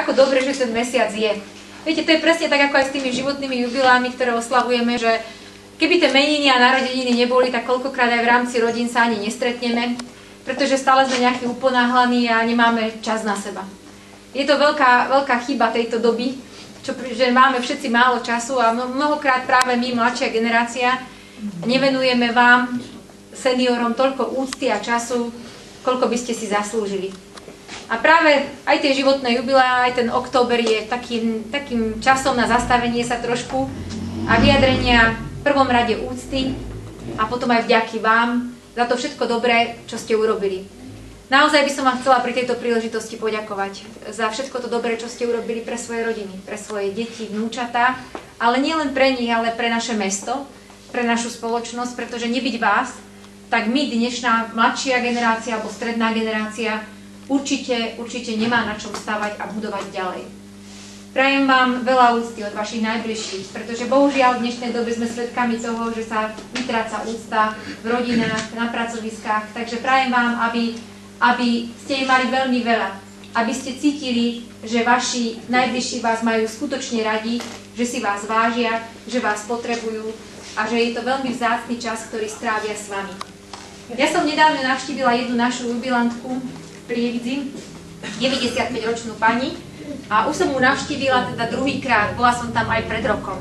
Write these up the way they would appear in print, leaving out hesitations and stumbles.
ako dobre, že ten mesiac je. Viete, to je presne tak, ako aj s tými životnými jubilámi, ktoré oslavujeme, že keby tie meniny a narodeniny neboli, tak koľkokrát aj v rámci rodín sa ani nestretneme, pretože stále sme nejaký uponáhlaní a nemáme čas na seba. Je to veľká chyba tejto doby, že máme všetci málo času a mnohokrát práve my, mladšia generácia, nevenujeme vám, seniorom, toľko úcty a času, koľko by ste si zaslúžili. A práve aj tie životné jubileá, aj ten október je takým časom na zastavenie sa trošku a vyjadrenia v prvom rade úcty a potom aj vďaky vám za to všetko dobré, čo ste urobili. Naozaj by som vám chcela pri tejto príležitosti poďakovať za všetko to dobré, čo ste urobili pre svoje rodiny, pre svoje deti, vnúčatá, ale nie len pre nich, ale pre naše mesto, pre našu spoločnosť, pretože nebyť vás, tak my, dnešná mladšia generácia alebo stredná generácia, určite nemá na čom stavať a budovať ďalej. Prajem vám veľa úcty od vašich najbližších, pretože bohužiaľ v dnešnej dobe sme svedkami toho, že sa vytráca úcta v rodinách, na pracoviskách, takže prajem vám, aby ste jej mali veľmi veľa, aby ste cítili, že vaši najbližší vás majú skutočne radi, že si vás vážia, že vás potrebujú a že je to veľmi vzácny čas, ktorý strávia s vami. Ja som nedávno navštívila jednu našu jubilantku v Prievidzi, 95-ročnú pani, a už som ju navštívila teda druhýkrát, bola som tam aj pred rokom.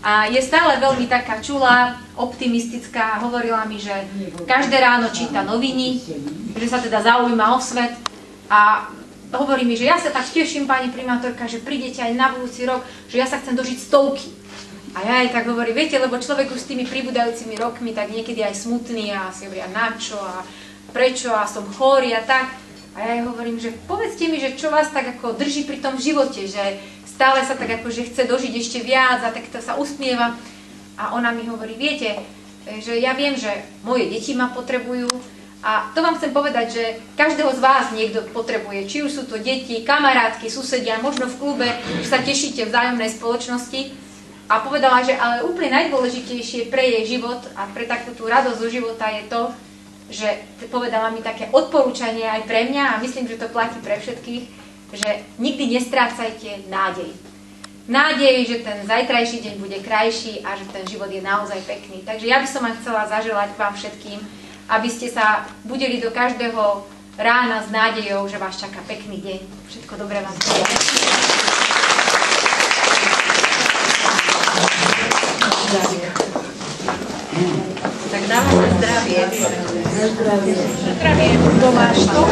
A je stále veľmi taká čulá, optimistická, hovorila mi, že každé ráno číta noviny, že sa teda zaujíma o svet a hovorí mi, že ja sa tak teším, pani primátorka, že prídete aj na budúci rok, že ja sa chcem dožiť 100. A ja aj tak hovorím, viete, lebo človek už s tými pribúdajúcimi rokmi tak niekedy aj smutný a si hovorí, na čo a prečo a som chorý a tak. A ja jej hovorím, že povedzte mi, že čo vás tak ako drží pri tom živote, že stále sa tak ako, že chce dožiť ešte viac a tak to sa usmieva. A ona mi hovorí, viete, že ja viem, že moje deti ma potrebujú a to vám chcem povedať, že každého z vás niekto potrebuje, či už sú to deti, kamarátky, susedia, možno v klube, že sa tešíte v vzájomnej spoločnosti. A povedala, že ale úplne najdôležitejšie pre jej život a pre takú tú radosť zo života je to, že povedala mi také odporúčanie aj pre mňa a myslím, že to platí pre všetkých, že nikdy nestrácajte nádej. Nádej, že ten zajtrajší deň bude krajší a že ten život je naozaj pekný. Takže ja by som vám chcela zaželať vám všetkým, aby ste sa budili do každého rána s nádejou, že vás čaká pekný deň. Všetko dobré vám prajem. Tak dávame zdravie. Zdravie. Tomáš, to?